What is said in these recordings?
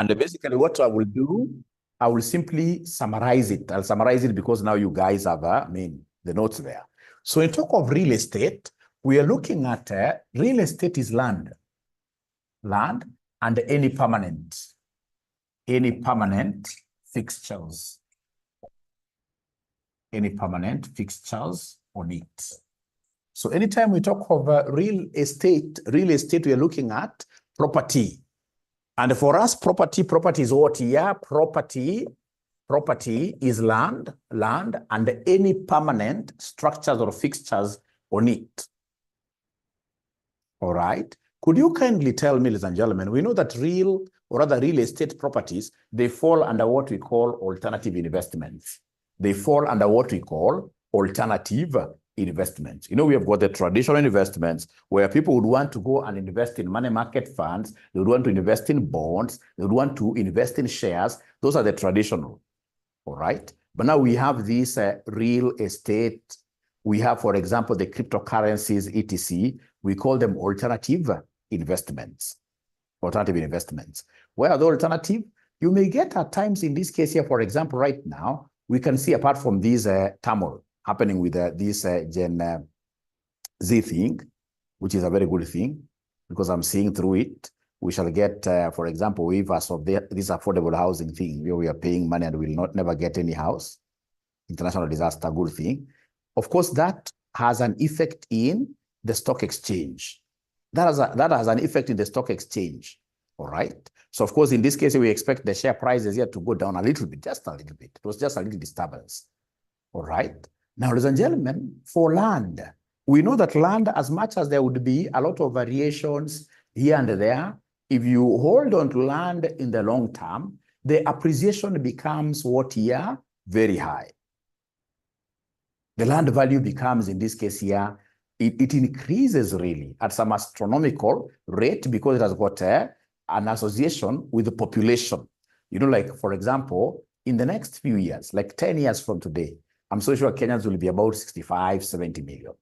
And basically what I will do, I will simply summarize it. I'll summarize it because now you guys have, the notes there. So in talk of real estate, we are looking at real estate is land and any permanent fixtures, on it. So anytime we talk of real estate, we are looking at property. And for us, property is what here? Property is land and any permanent structures or fixtures on it. All right. Could you kindly tell me, ladies and gentlemen, we know that real estate properties, they fall under what we call alternative investments. They fall under what we call alternative investments. You know, we have got the traditional investments where people would want to go and invest in money market funds. They would want to invest in bonds. They would want to invest in shares. Those are the traditional. All right. But now we have this real estate. We have, for example, the cryptocurrencies, etc. We call them alternative investments. Alternative investments. Where are the alternative? You may get at times in this case here, for example, right now, we can see apart from this turmoil happening with this Gen Z thing, which is a very good thing, because I'm seeing through it, we shall get, for example, waivers of this affordable housing thing, where we are paying money and will never get any house. International disaster, good thing. Of course, that has an effect in the stock exchange. That has an effect in the stock exchange. All right. So, of course, in this case, we expect the share prices here to go down a little bit, just a little bit. It was just a little disturbance. All right. Now, ladies and gentlemen, for land, we know that land, as much as there would be a lot of variations here and there, if you hold on to land in the long term, the appreciation becomes what here? Very high. The land value becomes, in this case here, it increases really at some astronomical rate because it has got an association with the population. You know, like, for example, in the next few years, like 10 years from today, I'm so sure Kenyans will be about 65, 70 million.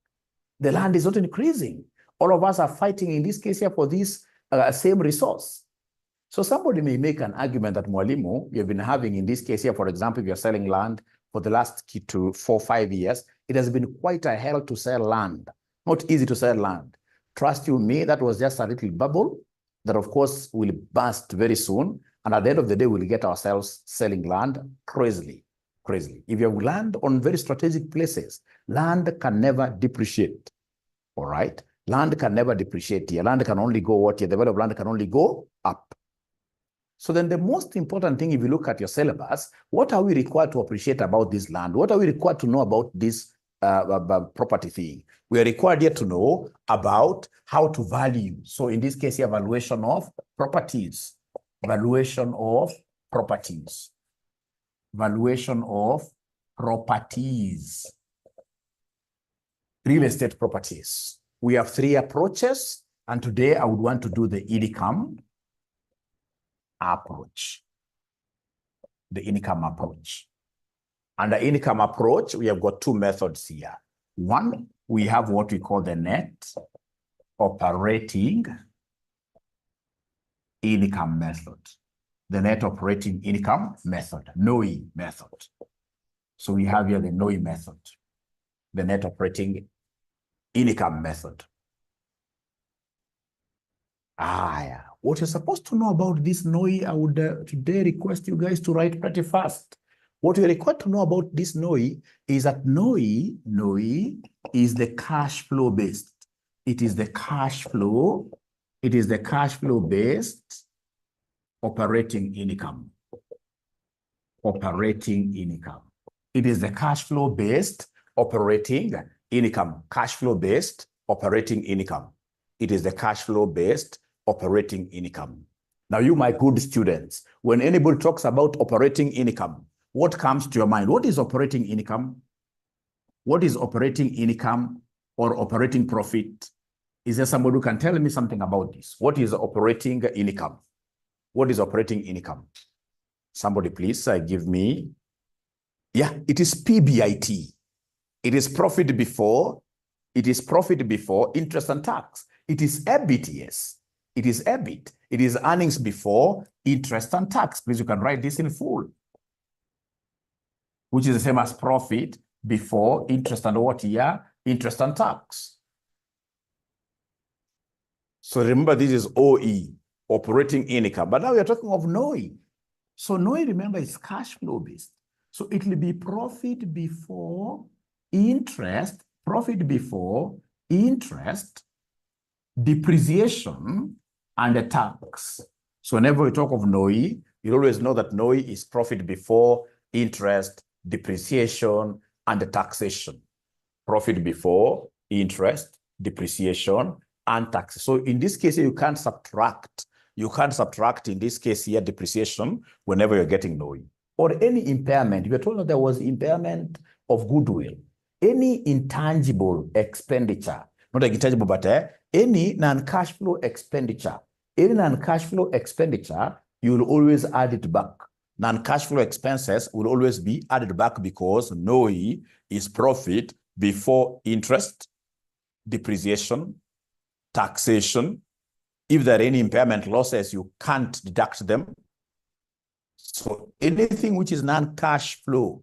The land is not increasing. All of us are fighting in this case here for this same resource. So somebody may make an argument that Mwalimu, you've been having in this case here, for example, if you're selling land for the last 4 or 5 years, it has been quite a hell to sell land. Not easy to sell land. Trust you me, that was just a little bubble that, of course, will burst very soon. And at the end of the day, we'll get ourselves selling land crazily. If you have land on very strategic places, land can never depreciate. All right? Land can never depreciate here. Land can only go what here? The value of land can only go up. So then the most important thing, if you look at your syllabus, what are we required to appreciate about this land? What are we required to know about this property thing? We are required here to know about how to value. So in this case here, valuation of properties. Valuation of properties. Valuation of properties. Real estate properties. We have 3 approaches, and today I would want to do the income approach. The income approach. Under income approach, we have got 2 methods here. One, we have what we call the net operating income method. The net operating income method, NOI method. So we have here the NOI method, the net operating income method. Yeah. What you're supposed to know about this NOI, I would today request you guys to write pretty fast. What you're required to know about this NOI is that NOI is the cash flow based. It is the cash flow. It is the cash flow based operating income. Operating income. It is the cash flow based operating income. Cash flow based operating income. It is the cash flow based operating income. Now, you, my good students, when anybody talks about operating income, what comes to your mind? What is operating income? What is operating income or operating profit? Is there somebody who can tell me something about this? What is operating income? What is operating income? Somebody please give me. Yeah, it is PBIT. It is profit before. It is profit before interest and tax. It is EBIT, yes. It is EBIT. It is earnings before interest and tax. Please, you can write this in full, which is the same as profit before interest and what year? Interest and tax. So remember, this is OE, operating income. But now we are talking of NOI. So NOI, remember, is cash flow based. So it will be profit before interest, depreciation, and the tax. So whenever we talk of NOI, you always know that NOI is profit before interest, depreciation, and the taxation. Profit before interest, depreciation, and tax. So in this case, you can't subtract. You can't subtract, in this case here, depreciation whenever you're getting NOI. Or any impairment. We were told that there was impairment of goodwill. Any intangible expenditure, not like intangible, but any non-cash flow expenditure. Any non-cash flow expenditure, you will always add it back. Non-cash flow expenses will always be added back because NOI is profit before interest, depreciation, taxation. If there are any impairment losses, you can't deduct them. So anything which is non-cash flow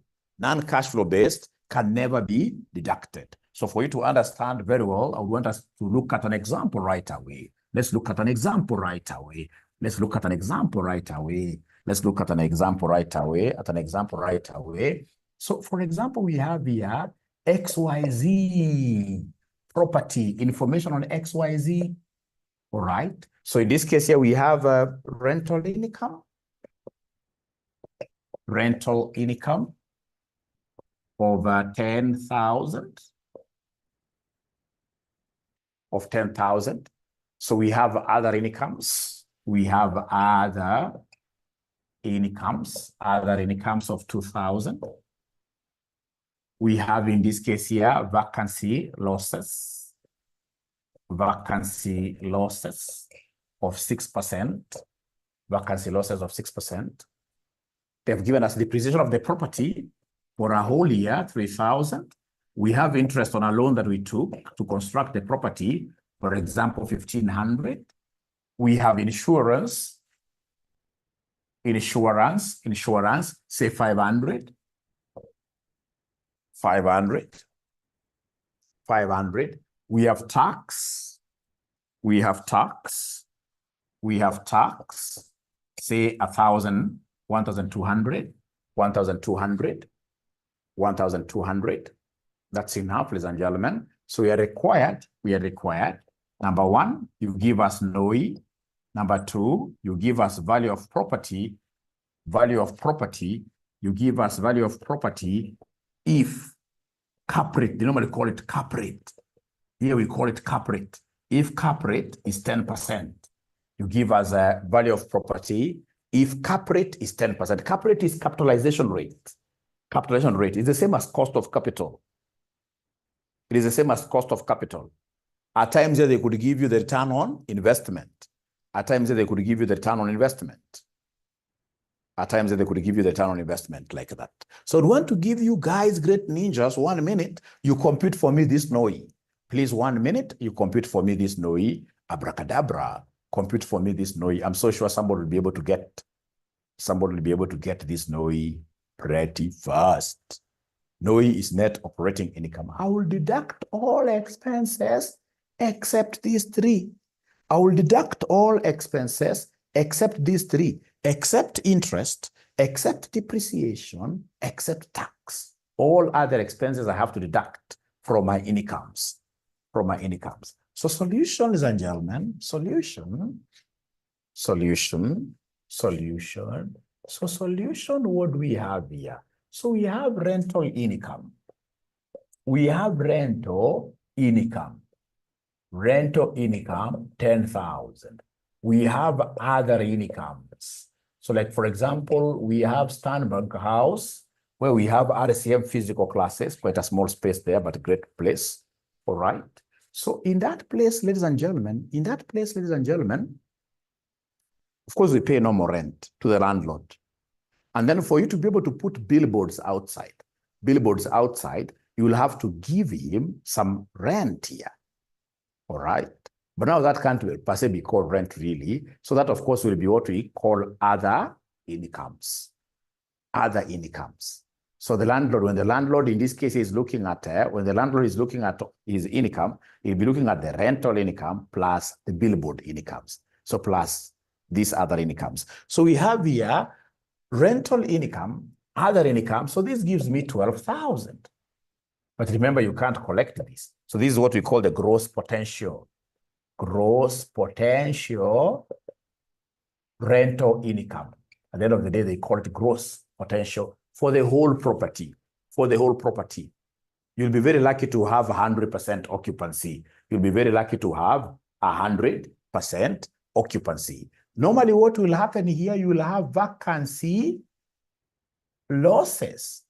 based can never be deducted. So for you to understand very well, I want us to look at an example right away. Let's look at an example right away. Let's look at an example right away. Let's look at an example right away. So for example, we have here XYZ property, information on XYZ. All right. So in this case here, we have a rental income over 10,000 of 10,000. So we have other incomes. We have other incomes of 2,000. We have, in this case here, vacancy losses of 6%. Vacancy losses of 6%. They've given us depreciation of the property for a whole year, 3,000. We have interest on a loan that we took to construct the property, for example, 1,500. We have insurance, say 500. 500. We have tax, say 1,000, 1,200, 1,200. That's enough, ladies and gentlemen. So we are required. Number one, you give us NOI. Number two, you give us value of property. You give us value of property if cap rate, they normally call it cap rate. Here we call it cap rate. If cap rate is 10%, you give us a value of property if cap rate is 10%. Cap rate is capitalization rate. Capitalization rate is the same as cost of capital. It is the same as cost of capital. At times they could give you the return on investment. At times they could give you the return on investment. At times they could give you the return on investment like that. So I want to give you guys, great ninjas, 1 minute, you compute for me this NOI. Please, 1 minute, you compute for me this NOI. Abracadabra, compute for me this NOI. I'm so sure somebody will be able to get this NOI pretty fast. NOI is net operating income. I will deduct all expenses except these three. I will deduct all expenses except these three, except interest, except depreciation, except tax. All other expenses I have to deduct from my incomes. So solution, ladies and gentlemen, solution. So solution, what do we have here? So we have rental income. Rental income, 10,000. We have other incomes. So like, for example, we have Sternberg House, where we have RCM physical classes, quite a small space there, but a great place. All right. So in that place, ladies and gentlemen, of course, we pay normal rent to the landlord. And then for you to be able to put billboards outside, you will have to give him some rent here. All right. But now that can't per se be called rent really. So that, of course, will be what we call other incomes. Other incomes. So the landlord, when the landlord in this case is looking at, when the landlord is looking at his income, he'll be looking at the rental income plus the billboard incomes. So plus these other incomes. So we have here rental income, other income. So this gives me 12,000. But remember, you can't collect this. So this is what we call the gross potential. Gross potential rental income. At the end of the day, they call it gross potential for the whole property. For the whole property. You'll be very lucky to have 100% occupancy. You'll be very lucky to have 100% occupancy. Normally, what will happen here, you will have vacancy losses.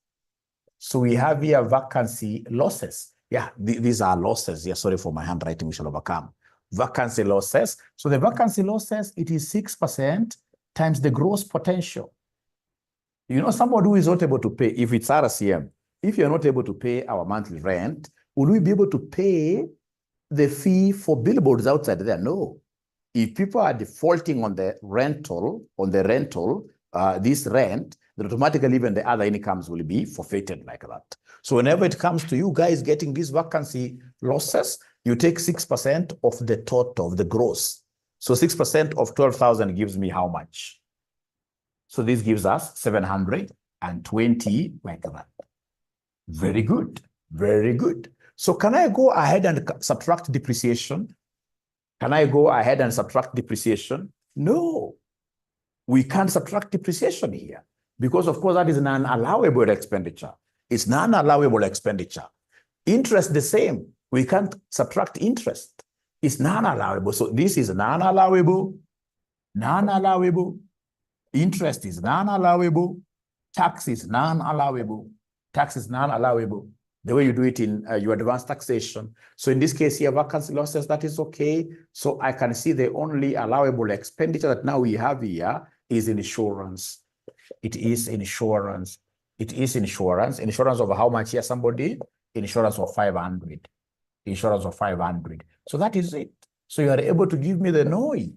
So we have here vacancy losses. Yeah, these are losses. Yeah, sorry for my handwriting, we shall overcome. Vacancy losses. So the vacancy losses, it is 6% times the gross potential. You know, somebody who is not able to pay, if it's RCM, if you're not able to pay our monthly rent, will we be able to pay the fee for billboards outside there? No. If people are defaulting on the rental, this rent, then automatically even the other incomes will be forfeited like that. So whenever it comes to you guys getting these vacancy losses, you take 6% of the total, of the gross. So 6% of 12,000 gives me how much? So this gives us 720 like that. Very good. Very good. So can I go ahead and subtract depreciation? Can I go ahead and subtract depreciation? No. We can't subtract depreciation here because, of course, that is non-allowable expenditure. It's non-allowable expenditure. Interest the same. We can't subtract interest. It's non-allowable. So this is non-allowable. Non-allowable. Interest is non-allowable. Tax is non-allowable. Tax is non-allowable. The way you do it in your advanced taxation. So in this case here, vacancy losses, that is okay. So I can see the only allowable expenditure that now we have here is insurance. It is insurance. It is insurance. Insurance of how much here, somebody? Insurance of 500. Insurance of 500. So that is it. So you are able to give me the NOI.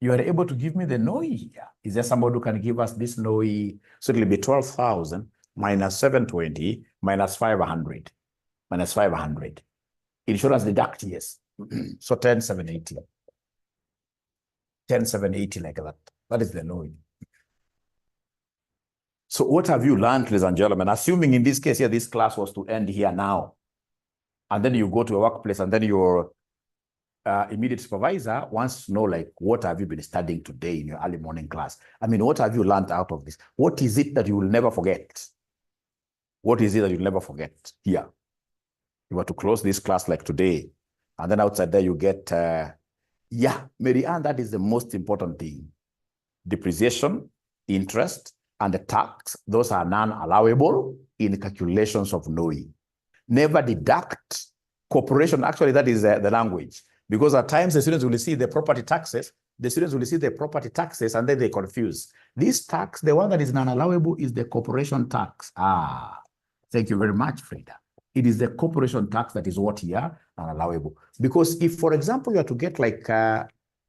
You are able to give me the NOI here. Is there somebody who can give us this NOI? So it will be 12,000 minus 720 minus 500. Minus 500. Insurance deduct, yes. So 10,780. 10,780 like that. That is the NOI. So what have you learned, ladies and gentlemen? Assuming in this case here, this class was to end here now. And then you go to a workplace and then your immediate supervisor wants to know, like, what have you been studying today in your early morning class? I mean, what have you learned out of this? What is it that you will never forget? What is it that you'll never forget here? You were to close this class like today, and then outside there you get, yeah, Mary Ann, that is the most important thing. Depreciation, interest, and the tax, those are non-allowable in calculations of NOI. Never deduct corporation. Actually, that is the language. Because at times the students will see the property taxes, and then they confuse. This tax, the one that is non-allowable is the corporation tax. Thank you very much, Frida. It is the corporation tax that is what here non-allowable. Because if, for example, you are to get like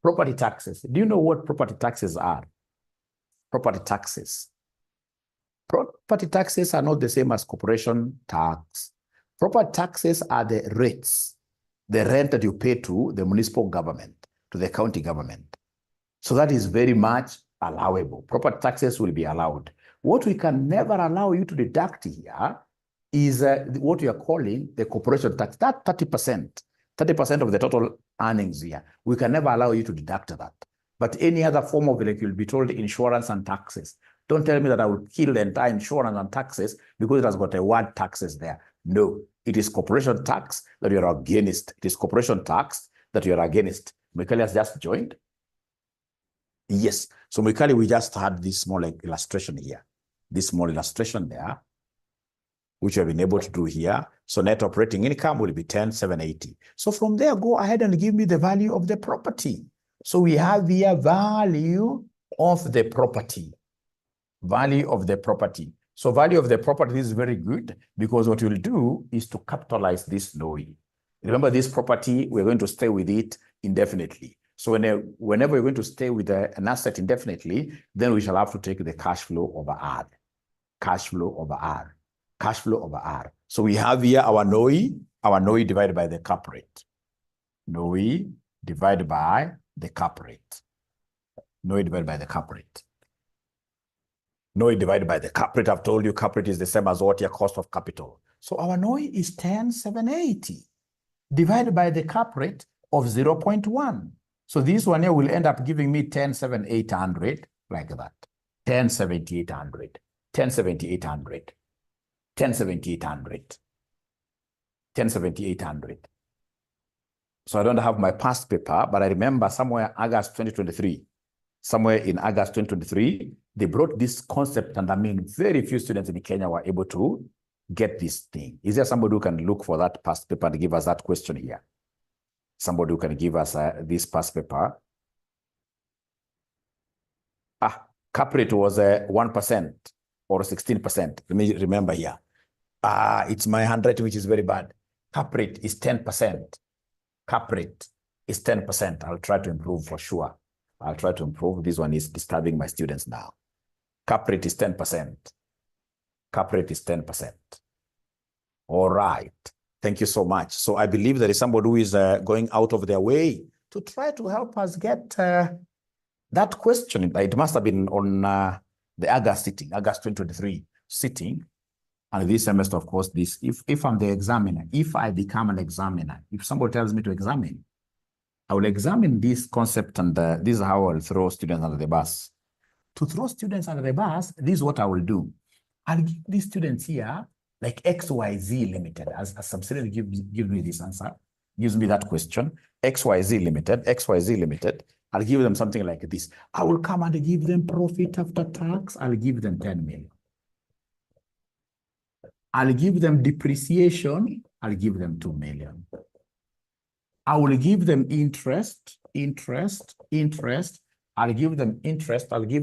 property taxes, do you know what property taxes are? Property taxes. Property taxes are not the same as corporation tax. Property taxes are the rates, the rent that you pay to the municipal government, to the county government. So that is very much allowable. Property taxes will be allowed. What we can never allow you to deduct here is what we are calling the corporation tax. That 30% of the total earnings here, we can never allow you to deduct that. But any other form of it, you'll be told insurance and taxes. Don't tell me that I will kill the entire insurance and taxes because it has got a word taxes there. No, it is corporation tax that you are against. It is corporation tax that you are against. Mikali has just joined. Yes. So Mikali, we just had this small illustration here. This small illustration there, which we have been able to do here. So net operating income will be 10,780. So from there, go ahead and give me the value of the property. So we have here value of the property. Value of the property. So value of the property is very good because what we'll do is to capitalize this NOI. Remember this property, we're going to stay with it indefinitely. So whenever we're going to stay with an asset indefinitely, then we shall have to take the cash flow over R. Cash flow over R. Cash flow over R. So we have here our NOI divided by the cap rate. NOI divided by the cap rate. NOI divided by the cap rate. NOI divided by the cap rate. I've told you cap rate is the same as what your cost of capital. So our NOI is 10,780 divided by the cap rate of 0.1. So this one here will end up giving me 10,780 like that. 10,780, 10,780, 10,780, 10,780. So I don't have my past paper, but I remember somewhere August 2023, somewhere in August 2023, they brought this concept, and I mean, very few students in Kenya were able to get this thing. Is there somebody who can look for that past paper and give us that question here? Somebody who can give us this past paper. Cap rate was 1% or 16%. Let me remember here. It's my handwriting, which is very bad. Cap rate is 10%. Cap rate is 10%. I'll try to improve for sure. I'll try to improve. This one is disturbing my students now. Cap rate is 10%. Cap rate is 10%. All right. Thank you so much. So I believe there is somebody who is going out of their way to try to help us get that question. It must have been on the August sitting, August 2023 sitting. And this semester, of course, if I'm the examiner, if I become an examiner, if somebody tells me to examine, I will examine this concept, and this is how I'll throw students under the bus. To throw students under the bus, this is what I will do. I'll give these students here like XYZ Limited, as a subsidiary gives me this answer, gives me that question, XYZ Limited. I'll give them something like this. I will come and give them profit after tax. I'll give them 10 million. I'll give them depreciation. I'll give them 2 million. I will give them interest. I'll give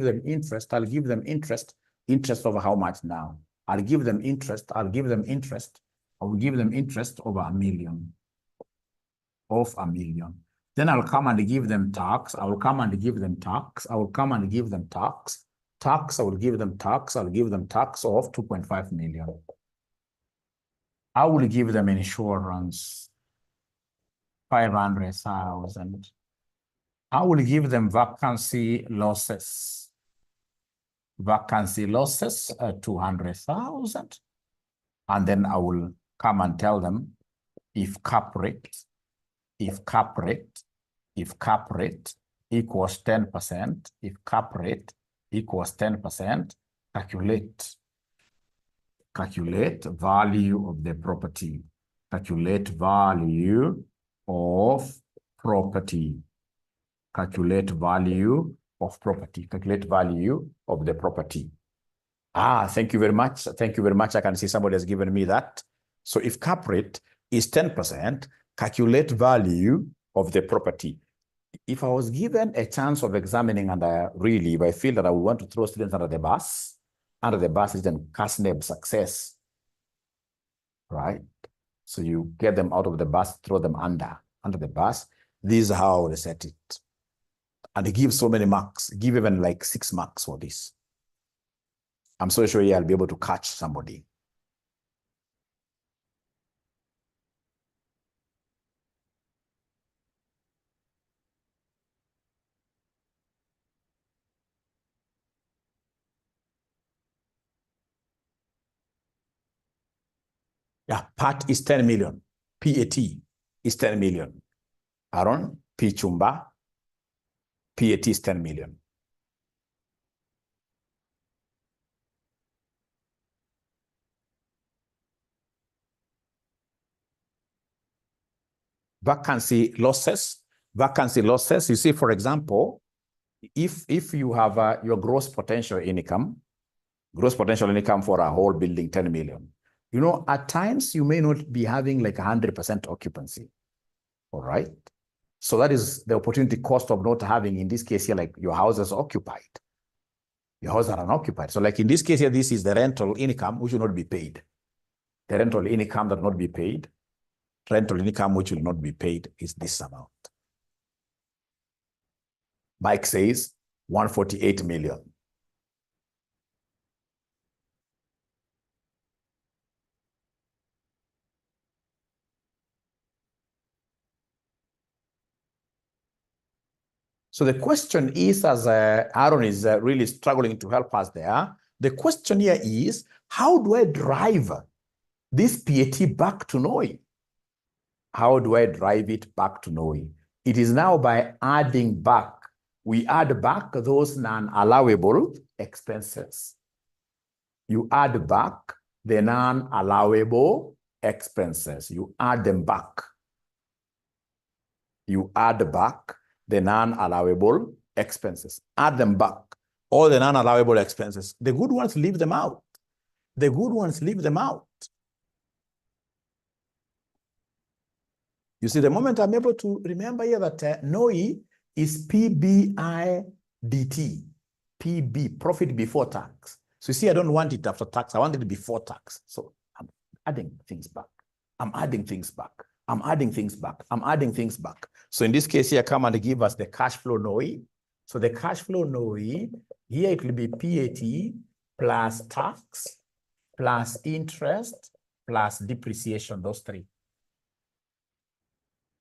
them interest. Interest over how much now? I'll give them interest. I will give them interest over $1 million. Of $1 million. Then I'll come and give them tax. I will come and give them tax. I will give them tax of 2.5 million. I will give them insurance, 500,000. I will give them vacancy losses. 200,000. And then I will come and tell them if cap rate equals 10%, if cap rate equals 10%, calculate value of the property. Calculate value of property. Calculate value of property. Calculate value of the property. Thank you very much. Thank you very much. I can see somebody has given me that. So if cap rate is 10%, calculate value of the property. If I was given a chance of examining, and really, if I feel that I would want to throw students under the bus is then CASNEB success, right? So you get them out of the bus, throw them under the bus. This is how I would set it. And give so many marks, give even like 6 marks for this. I'm so sure I'll be able to catch somebody. Yeah, PAT is 10 million. PAT is 10 million. Aaron, P Chumba, PAT is 10 million. Vacancy losses, you see, for example, if you have your gross potential income for a whole building, 10 million, you know, at times you may not be having like 100% occupancy, all right? So that is the opportunity cost of not having, in this case here, like your house is occupied. Your house are unoccupied. So like in this case here, this is the rental income which will not be paid. The rental income that will not be paid, rental income which will not be paid is this amount. Mike says 148 million. So the question is, as Aaron is really struggling to help us there, the question here is, how do I drive this PAT back to NOI? How do I drive it back to NOI? It is now by adding back. We add back those non-allowable expenses. You add back the non-allowable expenses. You add them back. You add back the non-allowable expenses. Add them back. All the non-allowable expenses. The good ones, leave them out. The good ones, leave them out. You see, the moment I'm able to remember here that NOI is PBIDT, PB, profit before tax. So you see, I don't want it after tax. I want it before tax. So I'm adding things back. I'm adding things back. I'm adding things back. I'm adding things back. So in this case here, come and give us the cash flow NOI. So the cash flow NOI, here it will be PAT plus tax, plus interest, plus depreciation, those three.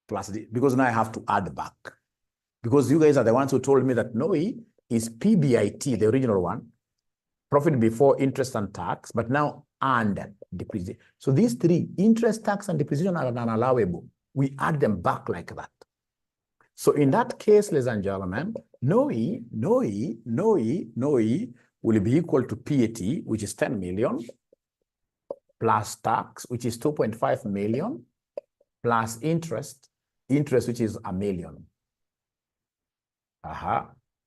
Plus, because now I have to add back. Because you guys are the ones who told me that NOI is PBIT, the original one, profit before interest and tax, but now and depreciation. So these three, interest, tax, and depreciation, are non-allowable. We add them back like that. So in that case, ladies and gentlemen, NOI will be equal to PAT, which is 10 million, plus tax, which is 2.5 million, plus interest, which is 1 million.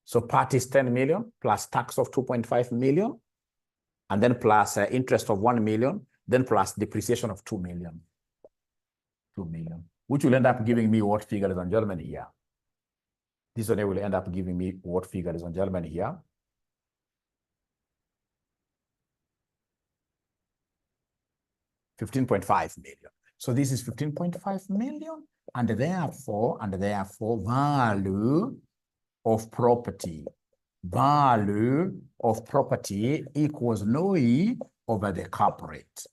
So PAT is 10 million, plus tax of 2.5 million, and then plus interest of 1 million, then plus depreciation of 2 million. 2 million, which will end up giving me what figure is on Germany here? This one will end up giving me what figure is on Germany here? $15.5 million. So this is 15.5 million, and therefore value of property. Value of property equals NOI over the cap rate.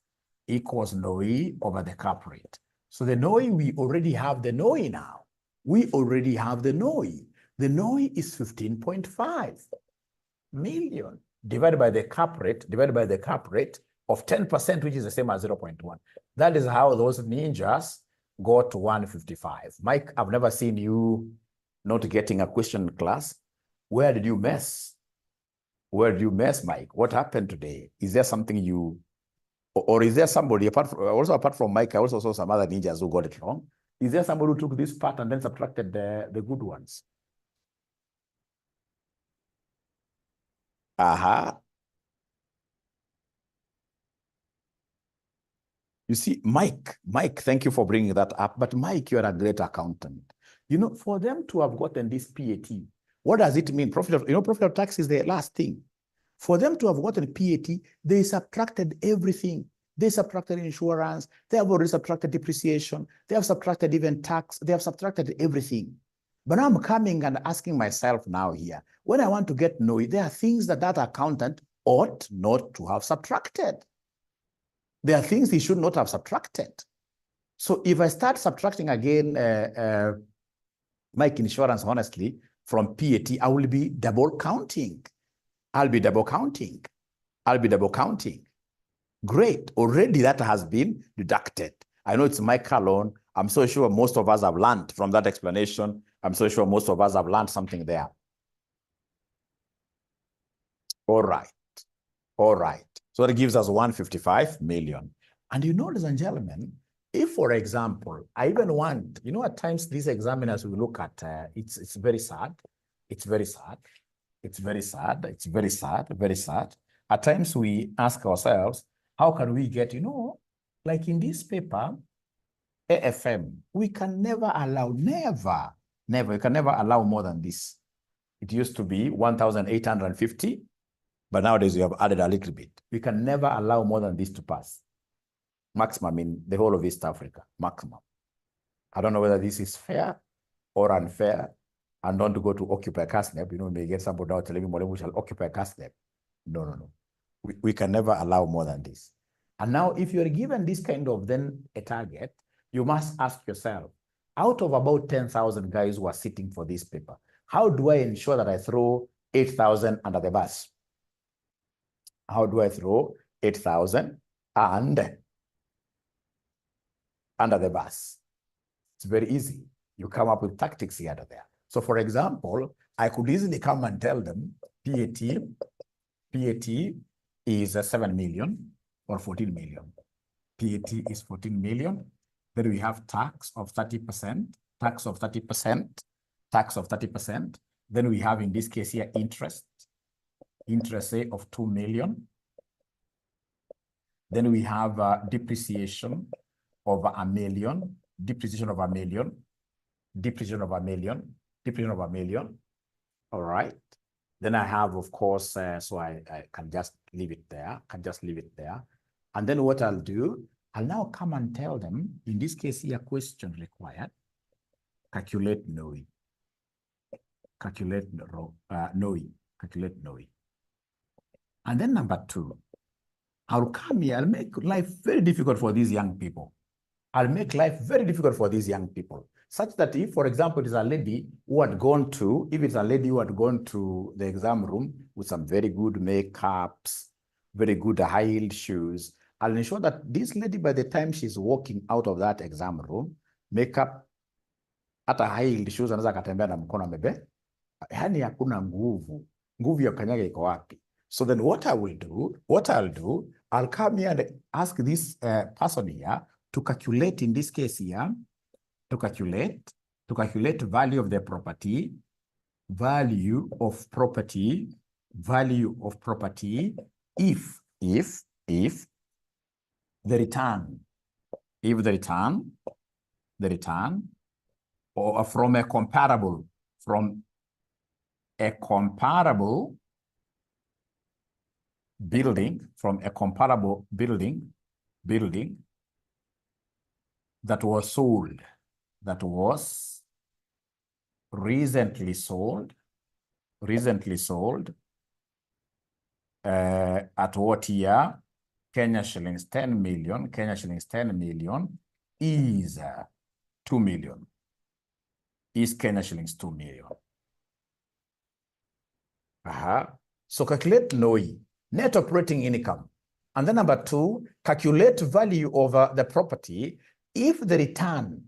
Equals NOI over the cap rate. So the NOI, we already have the NOI now. We already have the NOI. The NOI is 15.5 million divided by the cap rate, of 10%, which is the same as 0.1. That is how those ninjas got to 155. Mike, I've never seen you not getting a question in class. Where did you mess? Where did you mess, Mike? What happened today? Is there something you, or is there somebody, apart from Mike, I also saw some other ninjas who got it wrong. Is there somebody who took this part and then subtracted the good ones? You see, Mike, thank you for bringing that up. But Mike, you're a great accountant. You know, for them to have gotten this PAT, what does it mean? Profit of tax is the last thing. For them to have gotten PAT, they subtracted everything. They subtracted insurance. They have already subtracted depreciation. They have subtracted even tax. They have subtracted everything. But now I'm coming and asking myself now here, when I want to get NOI, there are things that accountant ought not to have subtracted. There are things he should not have subtracted. So if I start subtracting again, Mike Insurance, honestly, from PAT, I will be double counting. I'll be double counting. Great. Already that has been deducted. I know it's Mike alone. I'm so sure most of us have learned from that explanation. I'm so sure most of us have learned something there. All right. So that gives us 155 million. And you know, ladies and gentlemen, if, for example, I even want, you know, at times these examiners we look at, it's very sad. It's very sad. At times we ask ourselves, how can we get, you know, like in this paper, AFM, we can never allow, we can never allow more than this. It used to be 1,850, but nowadays we have added a little bit. We can never allow more than this to pass. Maximum in the whole of East Africa, maximum. I don't know whether this is fair or unfair, and not to go to occupy CASNEP. You know, may get somebody out telling me, we shall occupy CASNEP. No, no, no. We can never allow more than this. And now, if you're given this kind of then a target, you must ask yourself, out of about 10,000 guys who are sitting for this paper, how do I ensure that I throw 8,000 under the bus? How do I throw 8,000 and under the bus? It's very easy. You come up with tactics here and there. So for example, I could easily come and tell them PAT is 7 million or 14 million. PAT is 14 million. Then we have tax of 30%, tax of 30%, tax of 30%. Then we have, in this case here, interest say of 2 million. Then we have depreciation of 1 million, depreciation of 1 million, depreciation of 1 million, depreciation of 1 million. All right. Then I have, of course, so I can just leave it there, And then what I'll do, I'll now come and tell them, in this case here, question required, calculate NOI. Calculate NOI. Calculate NOI. And then number 2, I'll come here, I'll make life very difficult for these young people. I'll make life very difficult for these young people, such that if, for example, it is a lady who had gone to, if it's a lady who had gone to the exam room with some very good makeups, very good high-heeled shoes, I'll ensure that this lady, by the time she's walking out of that exam room, makeup, hata high-heeled shoes, anaweza akatembea na mkono amebe, yani hakuna nguvu ya kanyaga iko wapi. So then what I'll do, I'll come here and ask this person here to calculate, in this case here, to calculate value of the property, value of property, if the return, or from a comparable building, that was sold, that was recently sold, at what year? Kenya shillings 10 million, is 2 million. Is Kenya shillings 2 million. So calculate NOI, net operating income. And then number 2, calculate value over the property if the return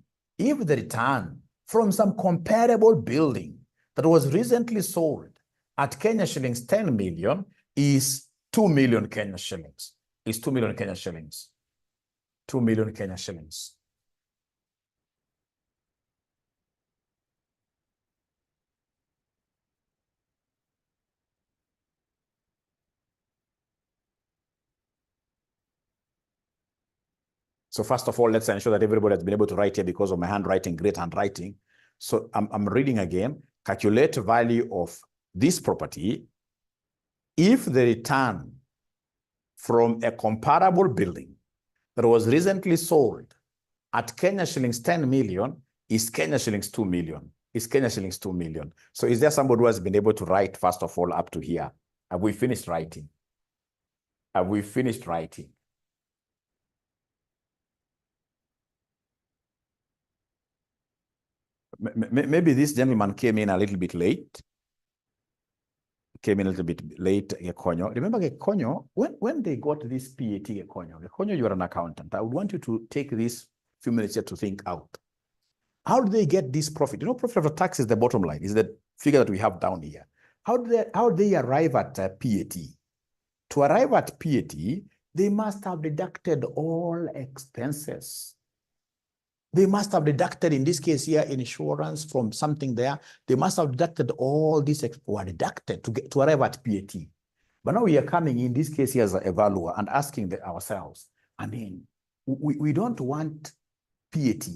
from some comparable building that was recently sold at Kenya shillings 10 million is 2 million Kenya shillings. Is 2 million Kenya shillings. 2 million Kenya shillings. So first of all, let's ensure that everybody has been able to write here because of my handwriting, great handwriting. So I'm reading again. Calculate value of this property if the return from a comparable building that was recently sold at Kenya shillings 10 million is Kenya shillings 2 million. Is Kenya shillings 2 million. So is there somebody who has been able to write, first of all, up to here? Have we finished writing? Have we finished writing? Maybe this gentleman came in a little bit late. Gekonyo. Remember Gekonyo, when they got this PAT Gekonyo, you are an accountant. I would want you to take this few minutes here to think out. How do they get this profit? You know, profit after tax is the bottom line, is the figure that we have down here. How do they arrive at PAT? To arrive at PAT, they must have deducted all expenses. They must have deducted, in this case here, insurance from something there. They must have deducted all these were deducted to arrive at PAT. But now we are coming in this case here as an evaluator and asking ourselves, I mean, we don't want PAT.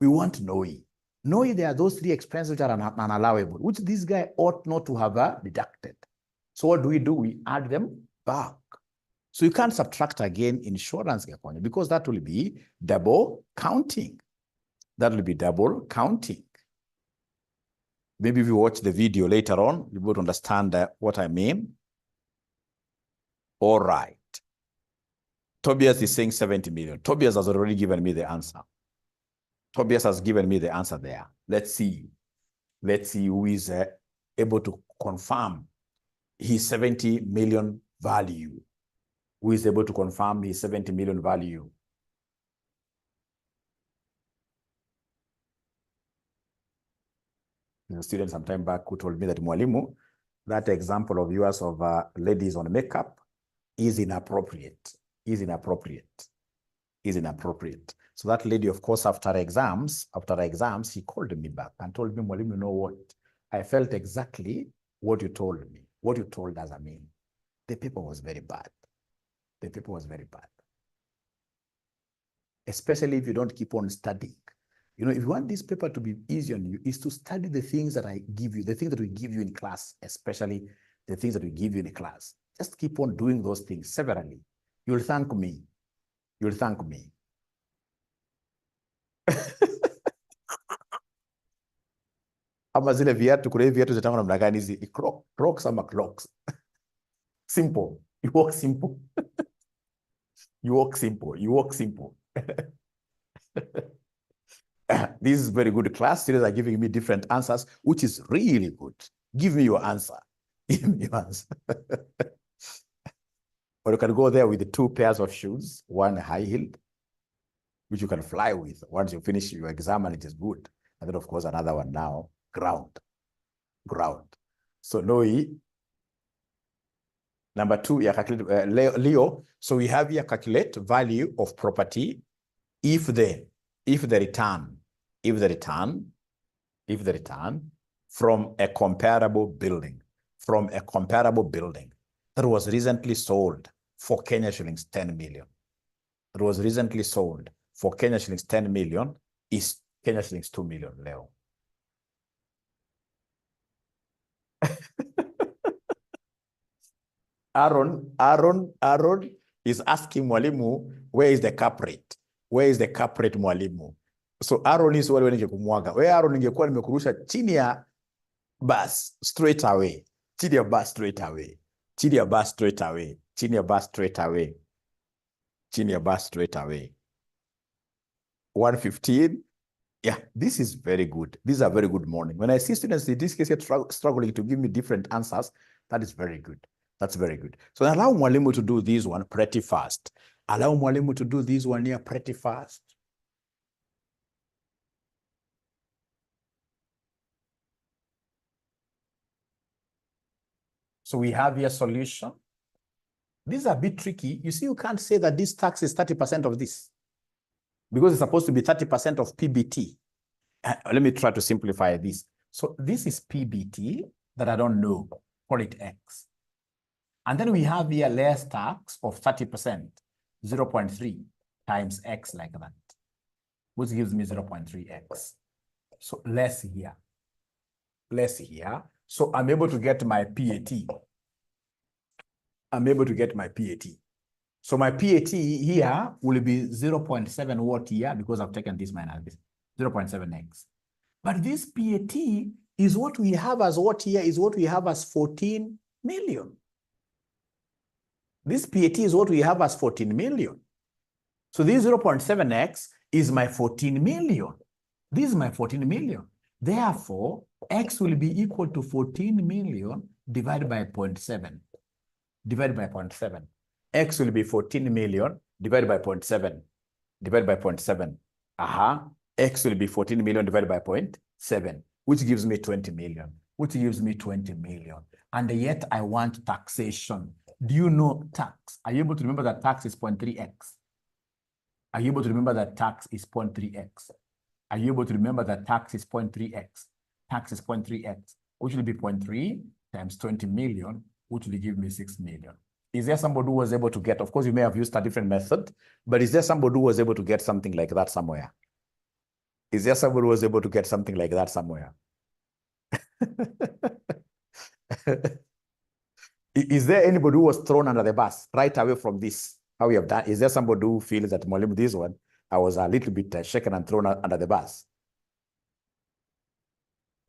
We want NOI. NOI, there are those 3 expenses which are unallowable, which this guy ought not to have deducted. So what do? We add them back. So you can't subtract again insurance because that will be double counting. That will be double counting. Maybe if you watch the video later on, you would understand what I mean. All right. Tobias is saying 70 million. Tobias has already given me the answer. Tobias has given me the answer there. Let's see. Let's see who is able to confirm his 70 million value. Who is able to confirm his 70 million value? A student some time back who told me that, Mwalimu, that example of yours of ladies on makeup is inappropriate. Is inappropriate. Is inappropriate. So that lady, of course, after exams, he called me back and told me, Mwalimu, you know what? I felt exactly what you told me, what you told us. I mean, the paper was very bad. The paper was very bad. Especially if you don't keep on studying. You know, if you want this paper to be easy on you, is to study the things that I give you, the things that we give you in class, especially the things that we give you in class. Just keep on doing those things severally. You'll thank me. You'll thank me. Ama zile viatu, kuna hivi viatu zitangwa namna gani hizi? Crocs ama clocks. Simple. You walk simple. You walk simple. You walk simple. This is very good class. Students are giving me different answers, which is really good. Give me your answer. Give me your answer. Or you can go there with the 2 pairs of shoes, one high-heeled, which you can fly with once you finish your exam and it is good. And then, of course, another one now, ground. So, Noi, number 2, calculate, Leo. So we have here calculate value of property if the return from a comparable building, that was recently sold for Kenya shillings 10 million. That was recently sold for Kenya shillings 10 million is Kenya shillings 2 million, Leo. Aaron is asking Mwalimu, where is the cap rate? Where is the cap rate, Mwalimu? So Aaron is wale wenye kumwaga. Where Aaron ningekuwa nimekurusha chini ya bus straight away. Chini ya bus straight away. Chini ya bus straight away. Chini ya bus straight away. Chini ya bus straight away. 115. Yeah, this is very good. This is a very good morning. When I see students in this case struggling to give me different answers, that is very good. That's very good. So allow Mwalimu to do this one pretty fast. Allow Mwalimu to do this one here pretty fast. So we have here solution. This is a bit tricky. You see, you can't say that this tax is 30% of this because it's supposed to be 30% of PBT. Let me try to simplify this. So this is PBT that I don't know. Call it X. And then we have here less tax of 30%, 0.3 times X like that, which gives me 0.3X. So less here. So I'm able to get my PAT. So my PAT here will be 0.7 what here because I've taken this minus this, 0.7X. But this PAT is what we have as what here is what we have as 14 million. This PAT is what we have as 14 million. So this 0.7X is my 14 million. This is my 14 million. Therefore, X will be equal to 14 million divided by 0.7. Divided by 0.7. X will be 14 million divided by 0.7. Divided by 0.7. X will be 14 million divided by 0.7, which gives me 20 million. And yet I want taxation. Do you know tax? Are you able to remember that tax is 0.3X? Are you able to remember that tax is 0.3X? Are you able to remember that tax is 0.3X? Tax is 0.3X, which will be 0.3 times 20 million, which will give me 6 million. Is there somebody who was able to get, of course, you may have used a different method, but is there somebody who was able to get something like that somewhere? Is there somebody who was able to get something like that somewhere? Is there anybody who was thrown under the bus right away from this? How we have done? Is there somebody who feels that, Mwalimu, this one, I was a little bit shaken and thrown under the bus?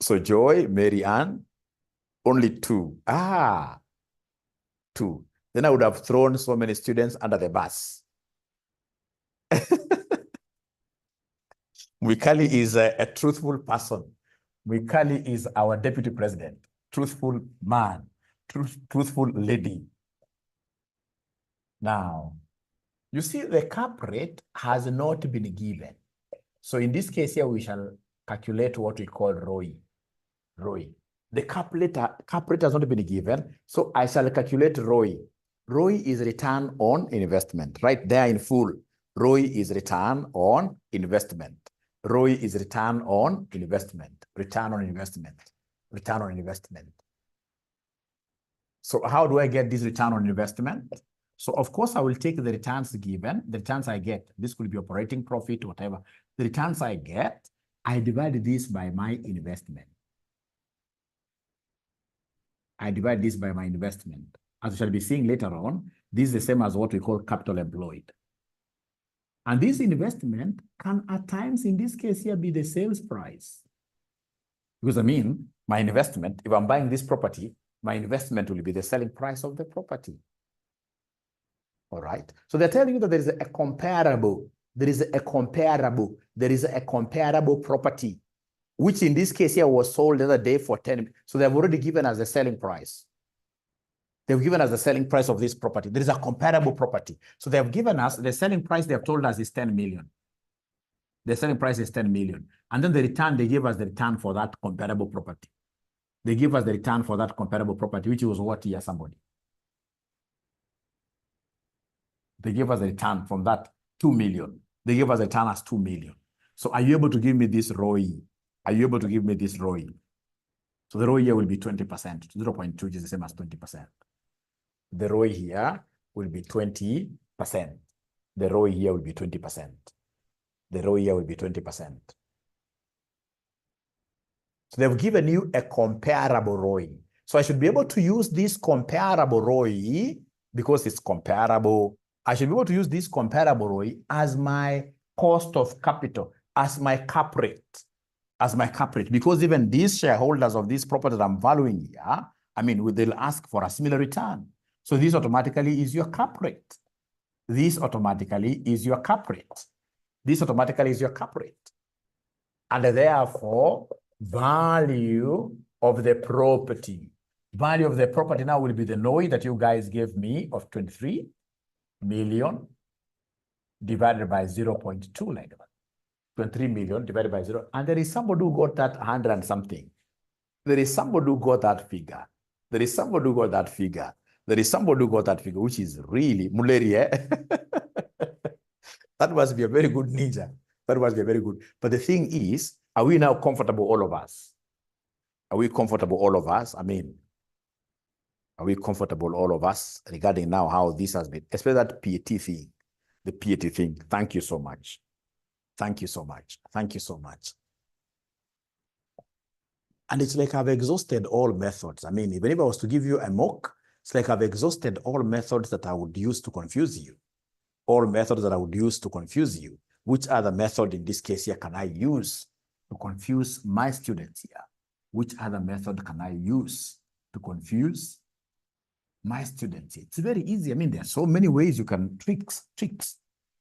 So Joy, Mary Ann, only 2. 2. Then I would have thrown so many students under the bus. Mwikali is a truthful person. Mwikali is our deputy president. Truthful man. Truthful lady. Now, you see, the cap rate has not been given. So in this case here, we shall calculate what we call ROI. ROI. The cap rate has not been given, so I shall calculate ROI. ROI is return on investment, right there in full. ROI is return on investment. ROI is return on investment, return on investment, return on investment. So how do I get this return on investment? So of course, I will take the returns given, the returns I get. This could be operating profit, whatever. The returns I get, I divide this by my investment. I divide this by my investment. As we shall be seeing later on, this is the same as what we call capital employed. And this investment can at times, in this case here, be the sales price. Because I mean, my investment, if I'm buying this property, my investment will be the selling price of the property. All right. So they're telling you that there is a comparable property, which in this case here was sold the other day for 10. So they've already given us the selling price. They've given us the selling price of this property. There is a comparable property. So they have given us the selling price they have told us is 10 million. The selling price is 10 million. And then the return, they gave us the return for that comparable property. They give us the return for that comparable property, which was what here, somebody? They gave us a return from that 2 million. They gave us a return as 2 million. So are you able to give me this ROI? Are you able to give me this ROI? So the ROI here will be 20%, 0.2, which is the same as 20%. The ROI here will be 20%. The ROI here will be 20%. The ROI here will be 20%. So they've given you a comparable ROI. So I should be able to use this comparable ROI because it's comparable. I should be able to use this comparable ROI as my cost of capital, as my cap rate, because even these shareholders of this property that I'm valuing here, I mean, they'll ask for a similar return. So this automatically is your cap rate. This automatically is your cap rate. This automatically is your cap rate. And therefore, value of the property. Value of the property now will be the NOI that you guys gave me of 23 million divided by 0.2 like that. 23 million divided by 0. And there is somebody who got that 100 and something. There is somebody who got that figure. There is somebody who got that figure. There is somebody who got that figure, which is really Mulerie. That must be a very good ninja. That must be very good. But the thing is, are we now comfortable, all of us? Are we comfortable, all of us? I mean, are we comfortable, all of us, regarding now how this has been, especially that PAT thing, the PAT thing? Thank you so much. Thank you so much. Thank you so much. And it's like I've exhausted all methods. I mean, even if I was to give you a mock, it's like I've exhausted all methods that I would use to confuse you. All methods that I would use to confuse you. Which other method in this case here can I use to confuse my students here? Which other method can I use to confuse my students here? It's very easy. I mean, there are so many ways you can tricks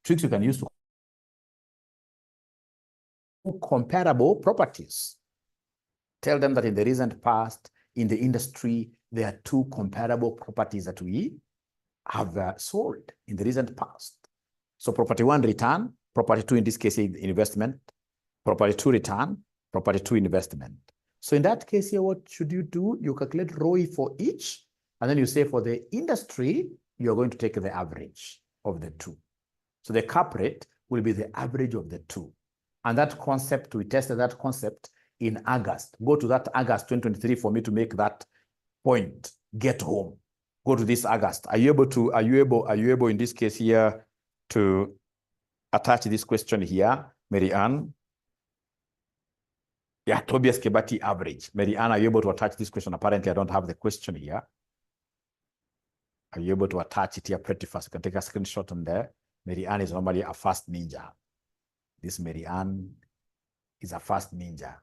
you can use to comparable properties. Tell them that in the recent past, in the industry, there are 2 comparable properties that we have sold in the recent past. So property 1 return, property 2 in this case investment, property 2 return, property 2 investment. So in that case here, what should you do? You calculate ROI for each, and then you say for the industry, you're going to take the average of the 2. So the cap rate will be the average of the 2. And that concept, we tested that concept in August. Go to that August 2023 for me to make that point. Get home. Go to this August. Are you able in this case here to attach this question here, Mary Ann? Yeah, Tobias Kebati average. Mary Ann, are you able to attach this question? Apparently, I don't have the question here. Are you able to attach it here pretty fast? You can take a screenshot on there. Mary Ann is normally a fast ninja. This Mary Ann is a fast ninja.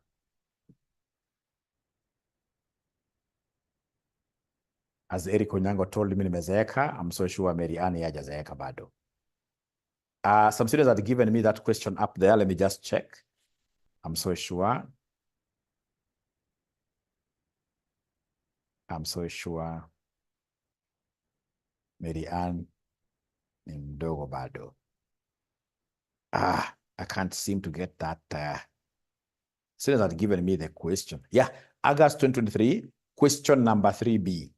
As Eric Onyango told me, nimezeeka. I'm so sure Mary Ann hajazeeka bado. Some students had given me that question up there. Let me just check. I'm so sure. Mary Ann ni mdogo bado. I can't seem to get that. Students had given me the question. Yeah, August 2023, question number 3B.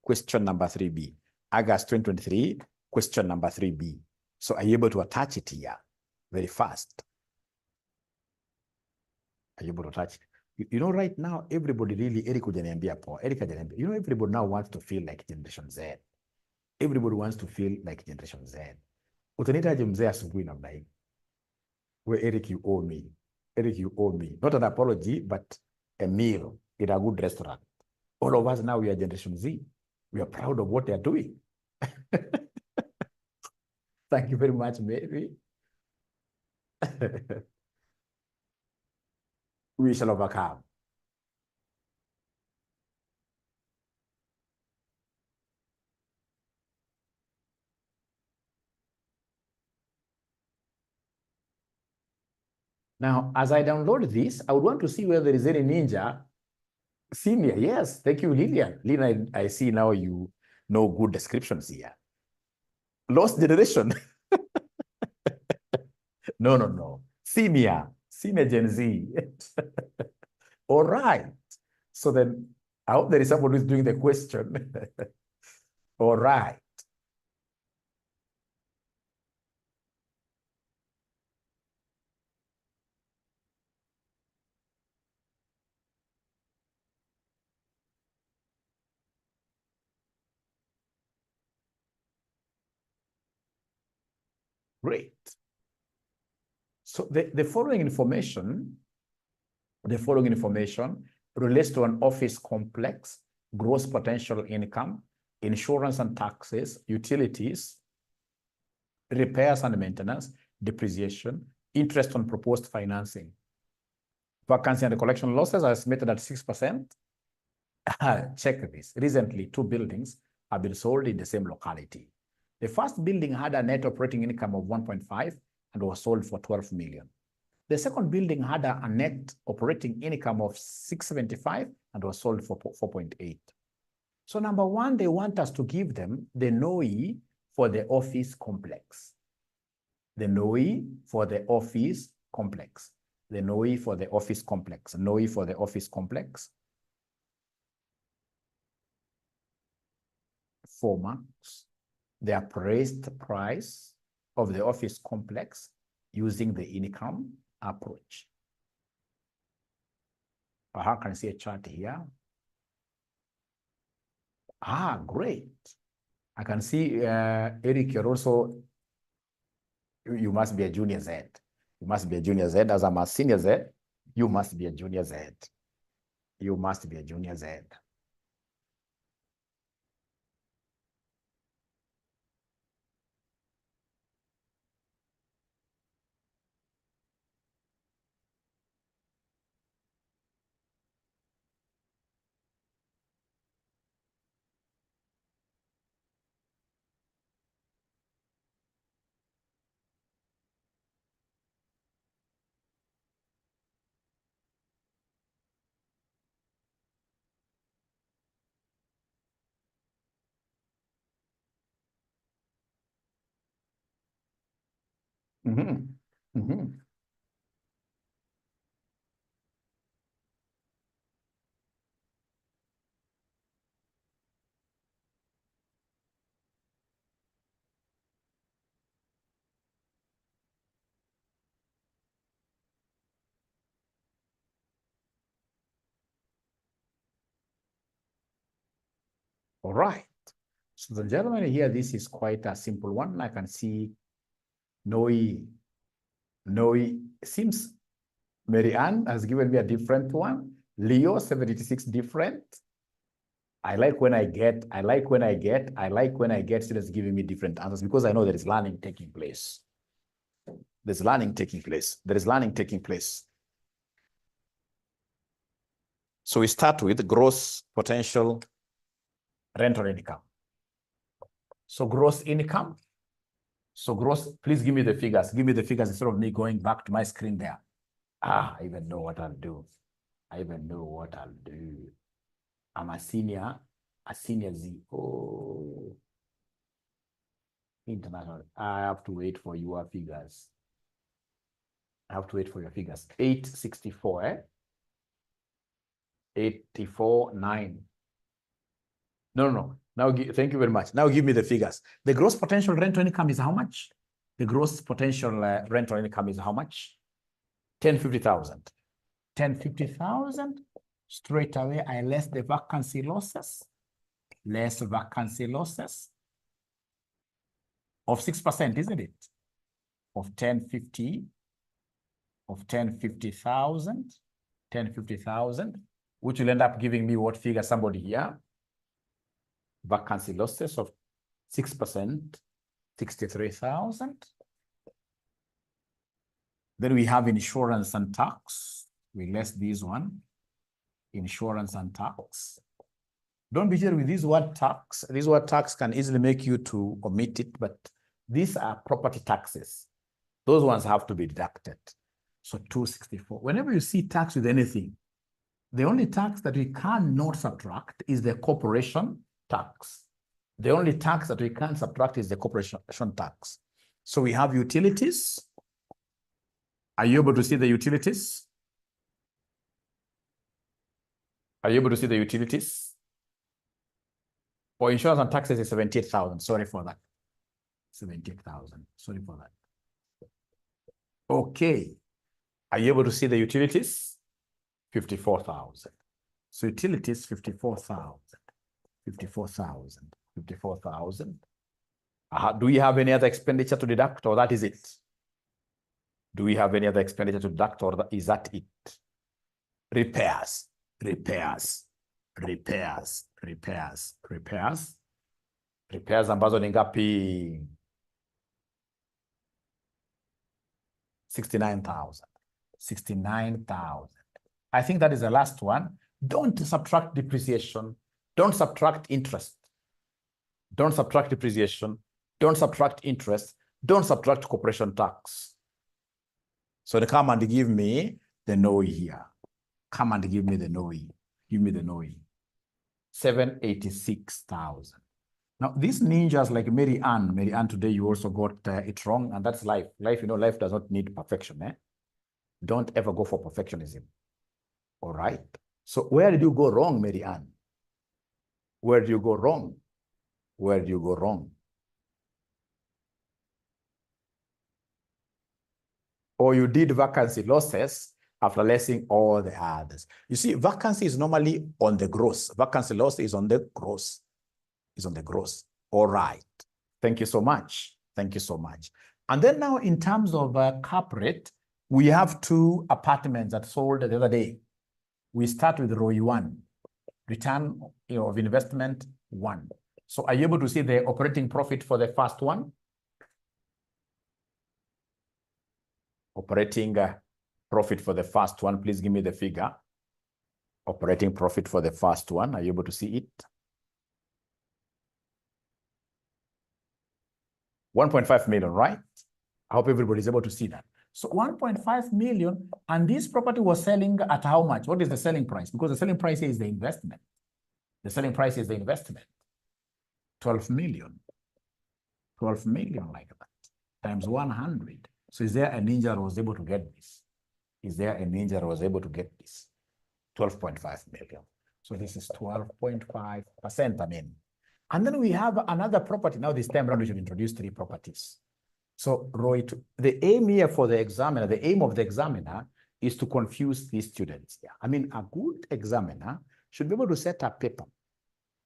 Question number 3B. August 2023, question number 3B. So are you able to attach it here very fast? Are you able to attach it? You know, right now, everybody really, Eric hujaniambia po, Eric hajaniambia, you know, everybody now wants to feel like Generation Z. Everybody wants to feel like Generation Z. Utanitaje mzee asubuhi namna hii? Where Eric, you owe me. Eric, you owe me. Not an apology, but a meal in a good restaurant. All of us now, we are Generation Z. We are proud of what they are doing. Thank you very much, Mary. We shall overcome. Now, as I download this, I would want to see whether there is any ninja senior. Yes, thank you, Lilian. Lilian, I see now you know good descriptions here. Lost generation. No. Senior Gen Z. All right. So then I hope there is someone who's doing the question. All right. Great. So the following information relates to an office complex, gross potential income, insurance and taxes, utilities, repairs and maintenance, depreciation, interest on proposed financing. Vacancy and collection losses are estimated at 6%. Check this. Recently, 2 buildings have been sold in the same locality. The first building had a net operating income of 1.5 and was sold for 12 million. The second building had a net operating income of 675 and was sold for 4.8. So number one, they want us to give them the NOI for the office complex. The NOI for the office complex. The NOI for the office complex. NOI for the office complex. 4 marks. The appraised price of the office complex using the income approach. I can see a chart here. Great. I can see, Eric, you're also, you must be a junior Z. You must be a junior Z. As I'm a senior Z, you must be a junior Z. You must be a junior Z. All right. So the gentleman here, this is quite a simple one. I can see NOI seems Mary Ann has given me a different one. Leo 76 different. I like when I get students giving me different answers because I know there is learning taking place. There's learning taking place. There is learning taking place. So we start with gross potential rental income. So gross income. So gross, please give me the figures. Give me the figures instead of me going back to my screen there. I even know what I'll do. I even know what I'll do. I'm a senior Z. Oh, international. I have to wait for your figures. I have to wait for your figures. 864, eh? 84.9. No. Now, thank you very much. Now give me the figures. The gross potential rental income is how much? The gross potential rental income is how much? 1050,000. 1050,000. Straight away, I less the vacancy losses. Less vacancy losses of 6%, isn't it? Of 1050, of 1050,000, 1050,000, which will end up giving me what figure? Somebody here? Vacancy losses of 6%, 63,000. Then we have insurance and tax. We less this one. Insurance and tax. Don't be here with this word tax. This word tax can easily make you to omit it, but these are property taxes. Those ones have to be deducted. So 264. Whenever you see tax with anything, the only tax that we cannot subtract is the corporation tax. The only tax that we can't subtract is the corporation tax. So we have utilities. Are you able to see the utilities? Are you able to see the utilities? For insurance and taxes is 78,000. Sorry for that. 78,000. Sorry for that. Okay. Are you able to see the utilities? 54,000. So utilities, 54,000. 54,000. 54,000. Do we have any other expenditure to deduct, or that is it? Do we have any other expenditure to deduct, or is that it? Repairs. Repairs ambazo ni ngapi? 69,000. 69,000. I think that is the last one. Don't subtract depreciation. Don't subtract interest. Don't subtract depreciation. Don't subtract interest. Don't subtract corporation tax. So they come and give me the NOE here. Come and give me the NOE. Give me the NOE. 786,000. Now, these ninjas like Mary Ann today, you also got it wrong, and that's life. Life, life does not need perfection. Eh? Don't ever go for perfectionism. All right? So where did you go wrong, Mary Ann? Where did you go wrong? Where did you go wrong? Or you did vacancy losses after lessing all the others. You see, vacancy is normally on the gross. Vacancy loss is on the gross. Is on the gross. All right. Thank you so much. Thank you so much. And then now in terms of cap rate, we have 2 apartments that sold the other day. We start with ROI 1. Return of investment 1. So are you able to see the operating profit for the first one? Operating profit for the first one, please give me the figure. Operating profit for the first one, are you able to see it? 1.5 million, right? I hope everybody's able to see that. So 1.5 million, and this property was selling at how much? What is the selling price? Because the selling price is the investment. The selling price is the investment. 12 million. 12 million like that, times 100. So is there a ninja that was able to get this? Is there a ninja that was able to get this? 12.5 million. So this is 12.5%, I mean. And then we have another property. Now this time around, we should introduce 3 properties. So the aim here for the examiner, the aim of the examiner is to confuse these students. Yeah. I mean, a good examiner should be able to set a paper,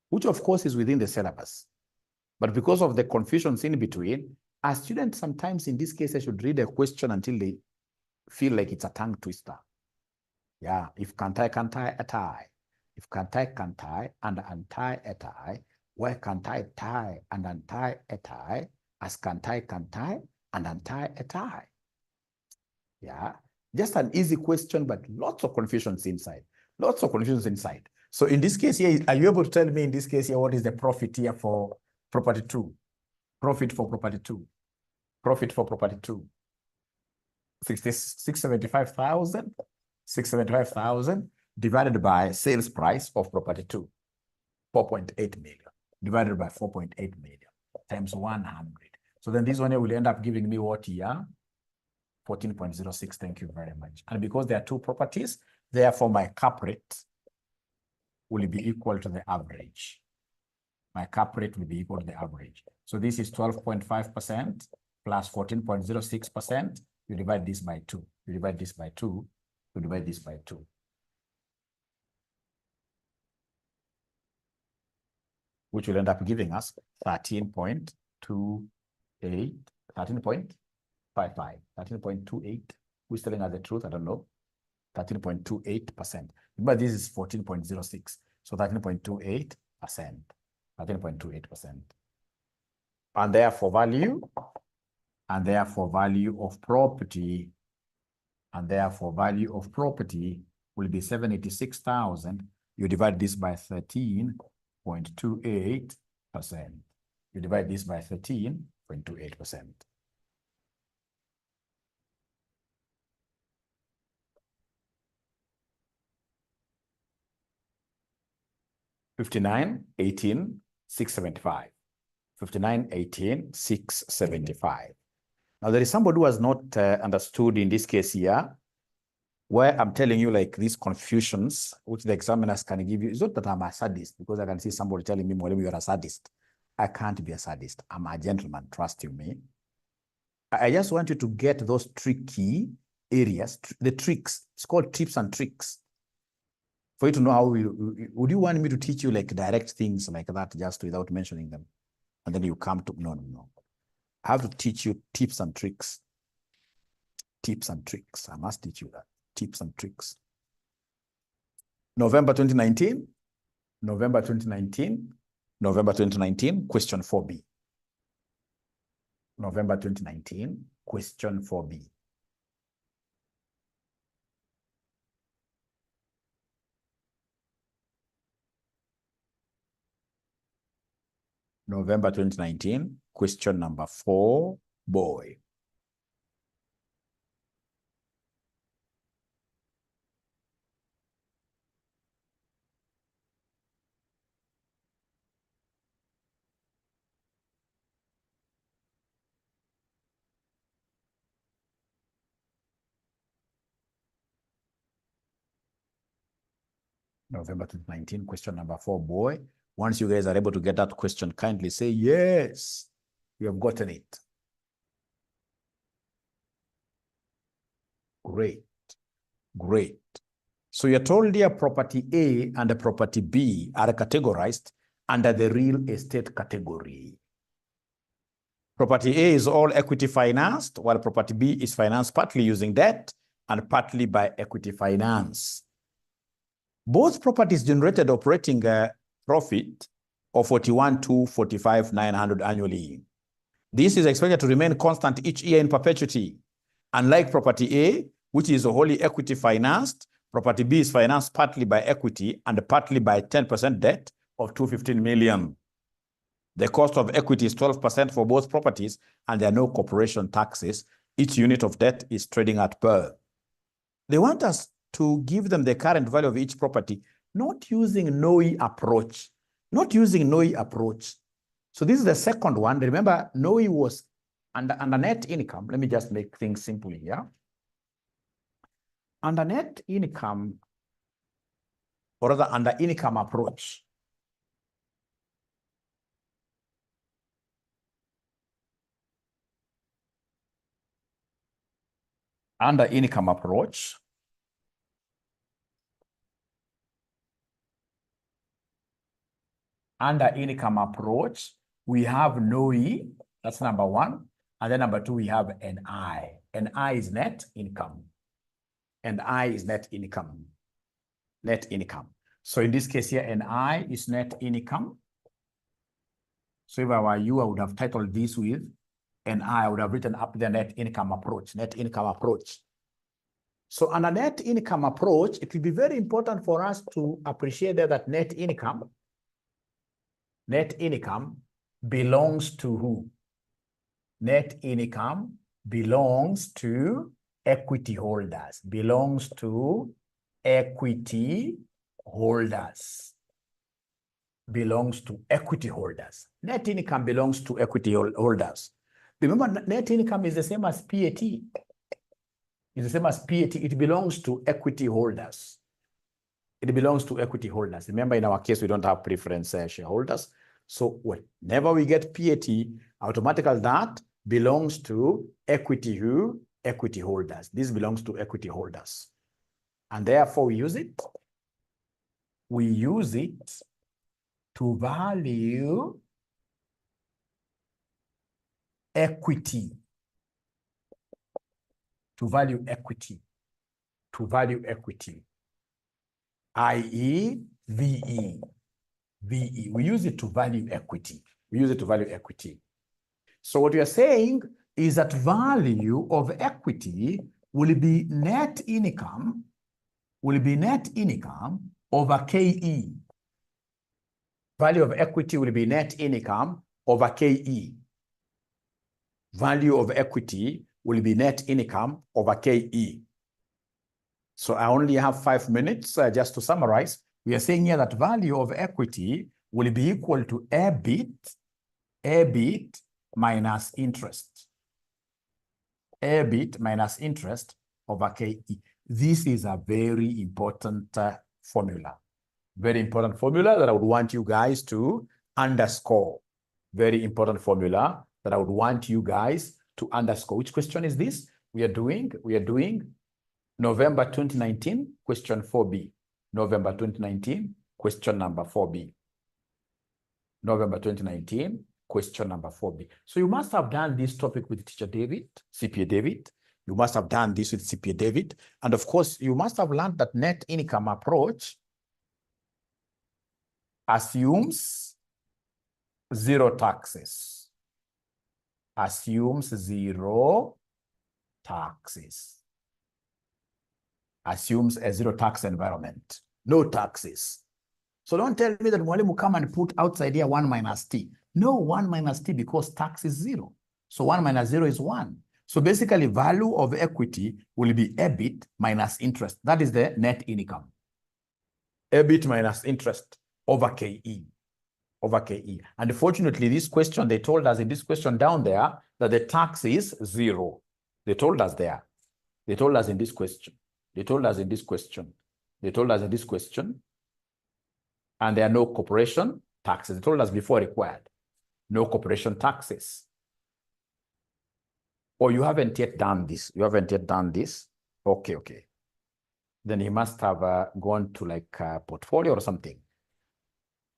which of course is within the syllabus. But because of the confusions in between, a student sometimes in this case, I should read a question until they feel like it's a tongue twister. Yeah, if can't I, a tie. If can't I, and untie a tie. Why can't I tie and untie a tie? As can't I, and untie a tie. Yeah, just an easy question, but lots of confusions inside. Lots of confusions inside. So in this case here, are you able to tell me in this case here, what is the profit here for property 2? Profit for property 2. Profit for property 2. 675,000. 675,000 divided by sales price of property 2. 4.8 million divided by 4.8 million times 100. So then this one here will end up giving me what here? 14.06. Thank you very much. And because there are 2 properties, therefore my cap rate will be equal to the average. My cap rate will be equal to the average. So this is 12.5% plus 14.06%. You divide this by 2. You divide this by 2. You divide this by 2. Which will end up giving us 13.28, 13.55, 13.28. Who's telling us the truth? I don't know. 13.28%. But this is 14.06. So 13.28%. 13.28%. And therefore value of property, will be 786,000. You divide this by 13.28%. You divide this by 13.28%. $59,18,675. $59,18,675. Now there is somebody who has not understood in this case here, where I'm telling you like these confusions, which the examiners can give you. It's not that I'm a sadist, because I can see somebody telling me, Mwalimu, you're a sadist. I can't be a sadist. I'm a gentleman, trust you me. I just want you to get those tricky areas, the tricks. It's called tips and tricks. For you to know how would you want me to teach you like direct things like that just without mentioning them? And then you come to, no. I have to teach you tips and tricks. Tips and tricks. I must teach you that. Tips and tricks. November 2019, question 4B. November 2019, question 4B. November 2019, question number 4, boy. November 2019, question number 4, boy. Once you guys are able to get that question, kindly say, yes, you have gotten it. Great. Great. So you're told here property A and the property B are categorized under the real estate category. Property A is all equity financed, while property B is financed partly using debt and partly by equity finance. Both properties generated operating profit of 41,245,900 annually. This is expected to remain constant each year in perpetuity. Unlike property A, which is wholly equity financed, property B is financed partly by equity and partly by 10% debt of 215 million. The cost of equity is 12% for both properties, and there are no corporation taxes. Each unit of debt is trading at par. They want us to give them the current value of each property, not using NOI approach. Not using NOI approach. So this is the second one. Remember, NOI was under net income. Let me just make things simple here. Under net income, or rather under income approach, under income approach, we have NOI, that's number one. And then number two, we have NI. NI is net income. NI is net income. Net income. So in this case here, NI is net income. So if I were you, I would have titled this with NI. I would have written up the net income approach. Net income approach. So on a net income approach, it will be very important for us to appreciate that net income belongs to who? Net income belongs to equity holders, belongs to equity holders, belongs to equity holders. Net income belongs to equity holders. Remember, net income is the same as PAT. It's the same as PAT. It belongs to equity holders. It belongs to equity holders. Remember, in our case, we don't have preference shareholders. So whenever we get PAT, automatically that belongs to equity who? Equity holders. This belongs to equity holders. And therefore, we use it. We use it to value equity. To value equity. To value equity. i.e. VE. VE. We use it to value equity. We use it to value equity. So what we are saying is that value of equity will be net income, over KE. Value of equity will be net income over KE. Value of equity will be net income over KE. So I only have 5 minutes just to summarize. We are saying here that value of equity will be equal to EBIT minus interest. EBIT minus interest over KE. This is a very important formula. Very important formula that I would want you guys to underscore. Very important formula that I would want you guys to underscore. Which question is this? We are doing November 2019, question 4B. November 2019, question number 4B. November 2019, question number 4B. So you must have done this topic with teacher David, CPA David. You must have done this with CPA David. And of course, you must have learned that net income approach assumes zero taxes. Assumes zero taxes. Assumes a zero tax environment. No taxes. So don't tell me that Mwalimu come and put outside here 1 minus t. No, 1 minus t because tax is 0. So 1 minus 0 is 1. So basically value of equity will be EBIT minus interest. That is the net income. EBIT minus interest over KE. Over KE. And fortunately, this question, they told us in this question down there that the tax is 0. They told us there. They told us in this question. They told us in this question. They told us in this question. And there are no corporation taxes. They told us before required. No corporation taxes. Or you haven't yet done this. You haven't yet done this. Okay, okay. Then he must have gone to like a portfolio or something.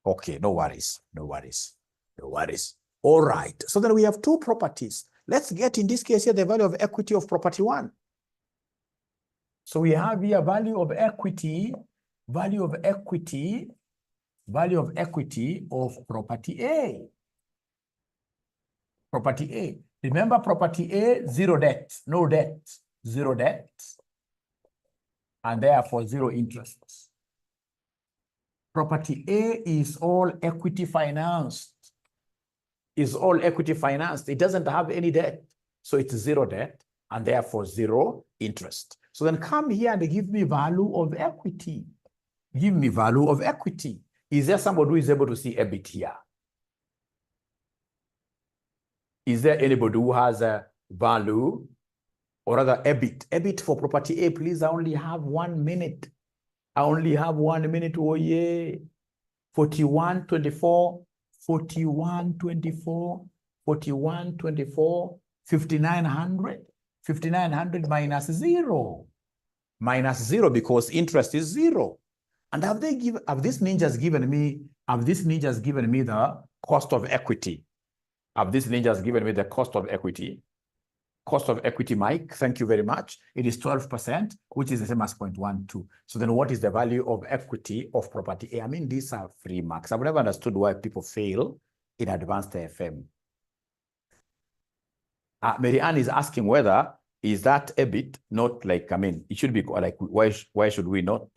Okay, no worries. No worries. No worries. All right. So then we have 2 properties. Let's get in this case here the value of equity of property 1. So we have here value of equity of property A. Property A. Remember property A, 0 debt, no debt, 0 debt, and therefore 0 interest. Property A is all equity financed. Is all equity financed. It doesn't have any debt. So it's 0 debt and therefore 0 interest. So then come here and give me value of equity. Give me value of equity. Is there somebody who is able to see EBIT here? Is there anybody who has a value or rather EBIT? EBIT for property A, please. I only have 1 minute. I only have 1 minute. Oh yeah. 4124, 4124, 4124, 5900. 5900 minus 0. Minus 0 because interest is 0. And have these ninjas given me the cost of equity? Have these ninjas given me the cost of equity? Cost of equity, Mike, thank you very much. It is 12%, which is the same as 0.12. So then what is the value of equity of property A? I mean, these are free marks. I've never understood why people fail in advanced AFM. Mary Ann is asking whether is that EBIT not like, I mean, it should be like, why should we not?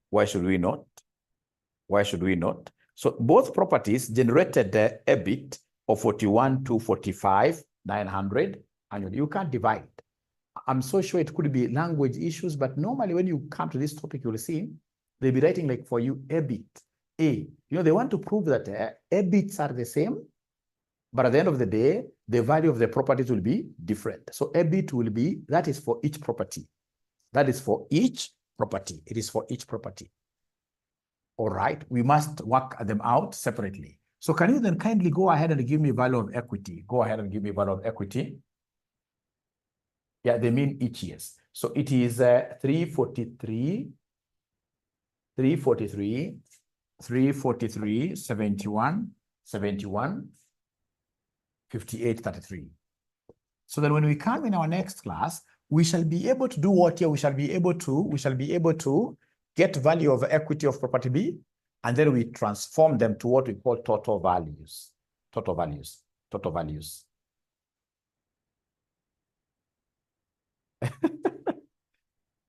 Why should we not? Why should we not? So both properties generated the EBIT of 41,245,900 annually. You can't divide. I'm so sure it could be language issues, but normally when you come to this topic, you'll see they'll be writing like for you EBIT. They want to prove that EBITs are the same, but at the end of the day, the value of the properties will be different. So EBIT will be, that is for each property. That is for each property. It is for each property. All right, we must work them out separately. So can you then kindly go ahead and give me value of equity? Go ahead and give me value of equity. Yeah, they mean each year. So it is 343, 71, 58, 33. So then when we come in our next class, we shall be able to do what here? We shall be able to get value of equity of property B, and then we transform them to what we call total values. Total values.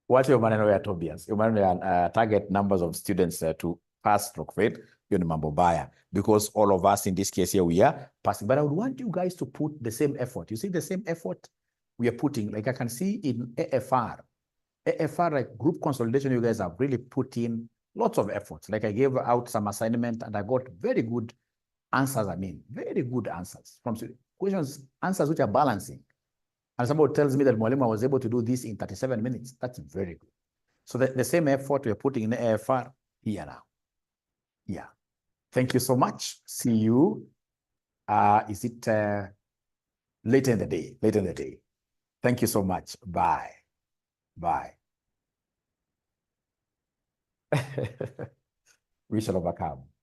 What's your maneno ya Tobias? Your maneno ya target numbers of students to pass stroke fail, hiyo ni mambo baya, because all of us in this case here we are passing. But I would want you guys to put the same effort. You see the same effort we are putting, like I can see in AFR, like group consolidation, you guys have really put in lots of efforts. Like I gave out some assignment and I got very good answers. I mean, very good answers from questions, answers which are balancing. And somebody tells me that Mwalimu was able to do this in 37 minutes. That's very good. So the same effort we're putting in AFR here now. Yeah. Thank you so much. See you. Is it later in the day? Later in the day. Thank you so much. Bye. Bye. We shall overcome.